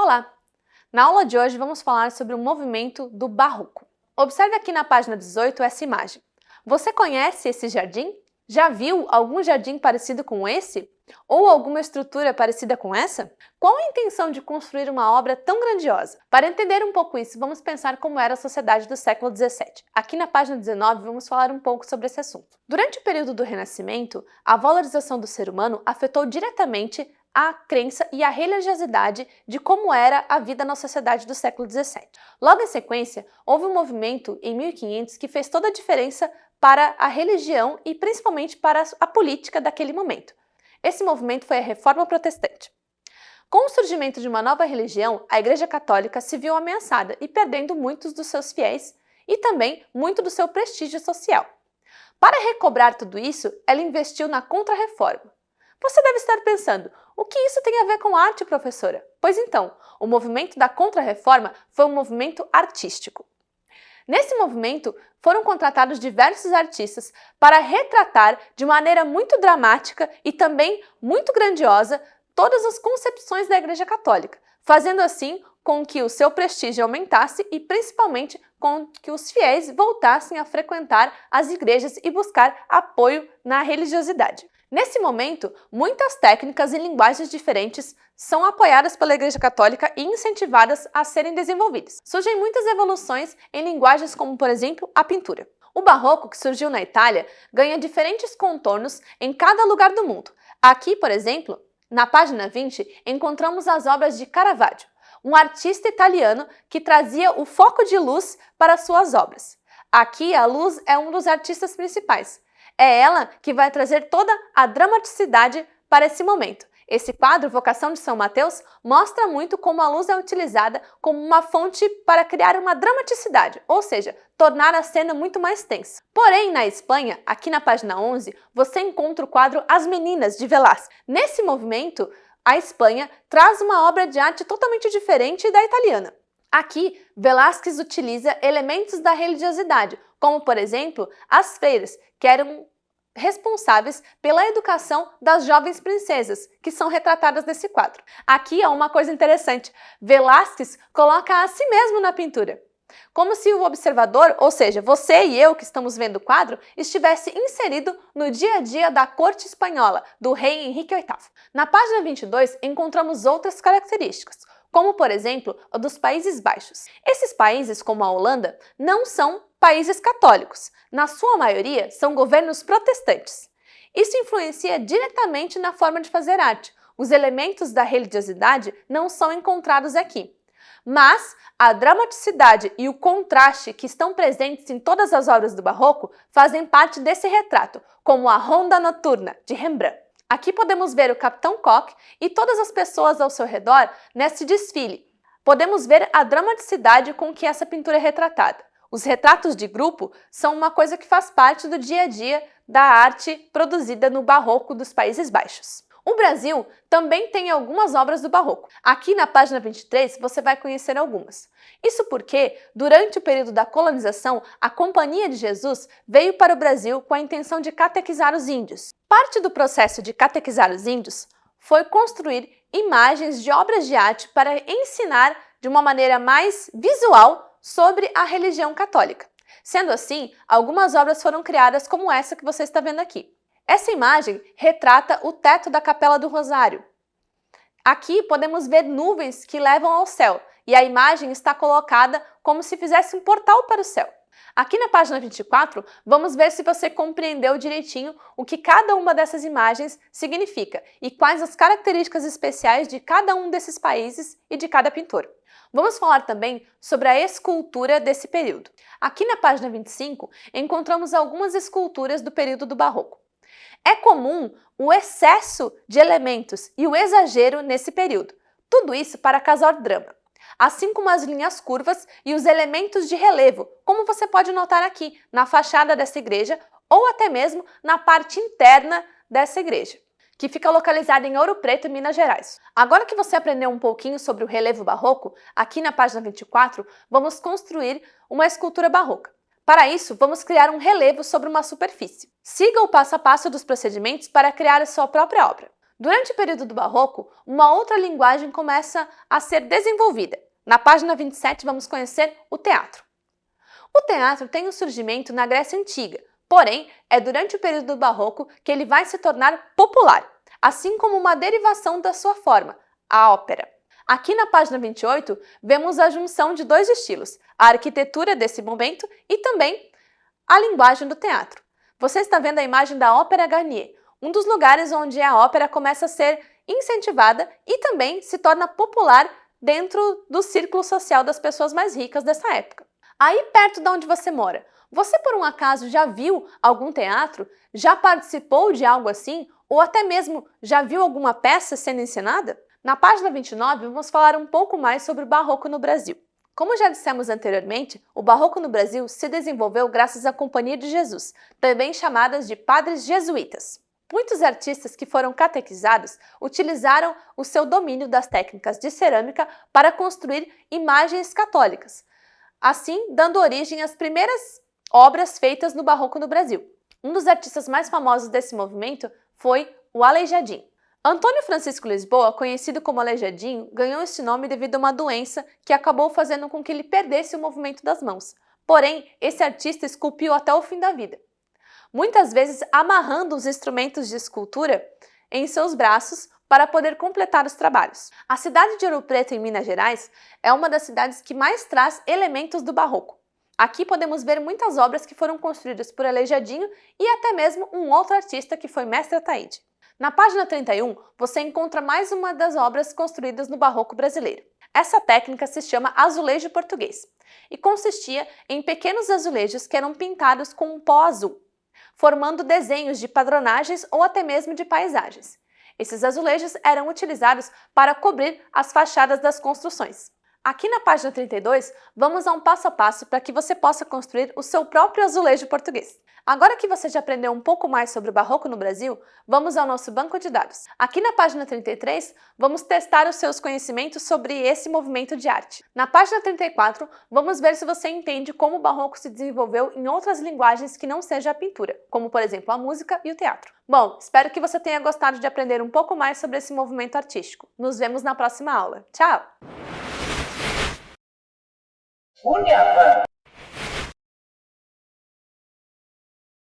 Olá! Na aula de hoje vamos falar sobre o movimento do Barroco. Observe aqui na página 18 essa imagem. Você conhece esse jardim? Já viu algum jardim parecido com esse? Ou alguma estrutura parecida com essa? Qual a intenção de construir uma obra tão grandiosa? Para entender um pouco isso, vamos pensar como era a sociedade do século XVII. Aqui na página 19 vamos falar um pouco sobre esse assunto. Durante o período do Renascimento, a valorização do ser humano afetou diretamente a crença e a religiosidade de como era a vida na sociedade do século XVII. Logo em sequência, houve um movimento em 1500 que fez toda a diferença para a religião e principalmente para a política daquele momento. Esse movimento foi a Reforma Protestante. Com o surgimento de uma nova religião, a Igreja Católica se viu ameaçada e perdendo muitos dos seus fiéis e também muito do seu prestígio social. Para recobrar tudo isso, ela investiu na Contra-Reforma. Você deve estar pensando, o que isso tem a ver com arte, professora? Pois então, o movimento da Contra-Reforma foi um movimento artístico. Nesse movimento, foram contratados diversos artistas para retratar de maneira muito dramática e também muito grandiosa todas as concepções da Igreja Católica, fazendo assim com que o seu prestígio aumentasse e principalmente com que os fiéis voltassem a frequentar as igrejas e buscar apoio na religiosidade. Nesse momento, muitas técnicas e linguagens diferentes são apoiadas pela Igreja Católica e incentivadas a serem desenvolvidas. Surgem muitas evoluções em linguagens como, por exemplo, a pintura. O Barroco, que surgiu na Itália, ganha diferentes contornos em cada lugar do mundo. Aqui, por exemplo, na página 20, encontramos as obras de Caravaggio, um artista italiano que trazia o foco de luz para suas obras. Aqui, a luz é um dos artistas principais. É ela que vai trazer toda a dramaticidade para esse momento. Esse quadro, Vocação de São Mateus, mostra muito como a luz é utilizada como uma fonte para criar uma dramaticidade, ou seja, tornar a cena muito mais tensa. Porém, na Espanha, aqui na página 11, você encontra o quadro As Meninas, de Velázquez. Nesse movimento, a Espanha traz uma obra de arte totalmente diferente da italiana. Aqui, Velázquez utiliza elementos da religiosidade, como, por exemplo, as freiras, que eram responsáveis pela educação das jovens princesas, que são retratadas nesse quadro. Aqui há uma coisa interessante, Velázquez coloca a si mesmo na pintura, como se o observador, ou seja, você e eu que estamos vendo o quadro, estivesse inserido no dia a dia da corte espanhola, do rei Henrique VIII. Na página 22, encontramos outras características, como, por exemplo, a dos Países Baixos. Esses países, como a Holanda, não são países católicos. Na sua maioria, são governos protestantes. Isso influencia diretamente na forma de fazer arte. Os elementos da religiosidade não são encontrados aqui. Mas a dramaticidade e o contraste que estão presentes em todas as obras do Barroco fazem parte desse retrato, como a Ronda Noturna, de Rembrandt. Aqui podemos ver o Capitão Cock e todas as pessoas ao seu redor nesse desfile. Podemos ver a dramaticidade com que essa pintura é retratada. Os retratos de grupo são uma coisa que faz parte do dia a dia da arte produzida no Barroco dos Países Baixos. O Brasil também tem algumas obras do Barroco. Aqui na página 23 você vai conhecer algumas. Isso porque, durante o período da colonização, a Companhia de Jesus veio para o Brasil com a intenção de catequizar os índios. Parte do processo de catequizar os índios foi construir imagens de obras de arte para ensinar de uma maneira mais visual sobre a religião católica. Sendo assim, algumas obras foram criadas como essa que você está vendo aqui. Essa imagem retrata o teto da Capela do Rosário. Aqui podemos ver nuvens que levam ao céu e a imagem está colocada como se fizesse um portal para o céu. Aqui na página 24, vamos ver se você compreendeu direitinho o que cada uma dessas imagens significa e quais as características especiais de cada um desses países e de cada pintor. Vamos falar também sobre a escultura desse período. Aqui na página 25, encontramos algumas esculturas do período do Barroco. É comum o excesso de elementos e o exagero nesse período, tudo isso para causar drama, assim como as linhas curvas e os elementos de relevo, como você pode notar aqui na fachada dessa igreja ou até mesmo na parte interna dessa igreja, que fica localizada em Ouro Preto, Minas Gerais. Agora que você aprendeu um pouquinho sobre o relevo barroco, aqui na página 24, vamos construir uma escultura barroca. Para isso, vamos criar um relevo sobre uma superfície. Siga o passo a passo dos procedimentos para criar a sua própria obra. Durante o período do Barroco, uma outra linguagem começa a ser desenvolvida. Na página 27, vamos conhecer o teatro. O teatro tem um surgimento na Grécia Antiga, porém, é durante o período do Barroco que ele vai se tornar popular, assim como uma derivação da sua forma, a ópera. Aqui na página 28, vemos a junção de dois estilos, a arquitetura desse momento e também a linguagem do teatro. Você está vendo a imagem da Ópera Garnier, um dos lugares onde a ópera começa a ser incentivada e também se torna popular dentro do círculo social das pessoas mais ricas dessa época. Aí perto de onde você mora, você por um acaso já viu algum teatro? Já participou de algo assim? Ou até mesmo já viu alguma peça sendo encenada? Na página 29, vamos falar um pouco mais sobre o Barroco no Brasil. Como já dissemos anteriormente, o Barroco no Brasil se desenvolveu graças à Companhia de Jesus, também chamadas de padres jesuítas. Muitos artistas que foram catequizados utilizaram o seu domínio das técnicas de cerâmica para construir imagens católicas, assim dando origem às primeiras obras feitas no Barroco no Brasil. Um dos artistas mais famosos desse movimento foi o Aleijadinho. Antônio Francisco Lisboa, conhecido como Aleijadinho, ganhou esse nome devido a uma doença que acabou fazendo com que ele perdesse o movimento das mãos. Porém, esse artista esculpiu até o fim da vida, muitas vezes amarrando os instrumentos de escultura em seus braços para poder completar os trabalhos. A cidade de Ouro Preto, em Minas Gerais, é uma das cidades que mais traz elementos do Barroco. Aqui podemos ver muitas obras que foram construídas por Aleijadinho e até mesmo um outro artista que foi Mestre Ataíde. Na página 31, você encontra mais uma das obras construídas no Barroco brasileiro. Essa técnica se chama azulejo português e consistia em pequenos azulejos que eram pintados com um pó azul, formando desenhos de padronagens ou até mesmo de paisagens. Esses azulejos eram utilizados para cobrir as fachadas das construções. Aqui na página 32, vamos a um passo a passo para que você possa construir o seu próprio azulejo português. Agora que você já aprendeu um pouco mais sobre o Barroco no Brasil, vamos ao nosso banco de dados. Aqui na página 33, vamos testar os seus conhecimentos sobre esse movimento de arte. Na página 34, vamos ver se você entende como o Barroco se desenvolveu em outras linguagens que não seja a pintura, como por exemplo a música e o teatro. Bom, espero que você tenha gostado de aprender um pouco mais sobre esse movimento artístico. Nos vemos na próxima aula. Tchau!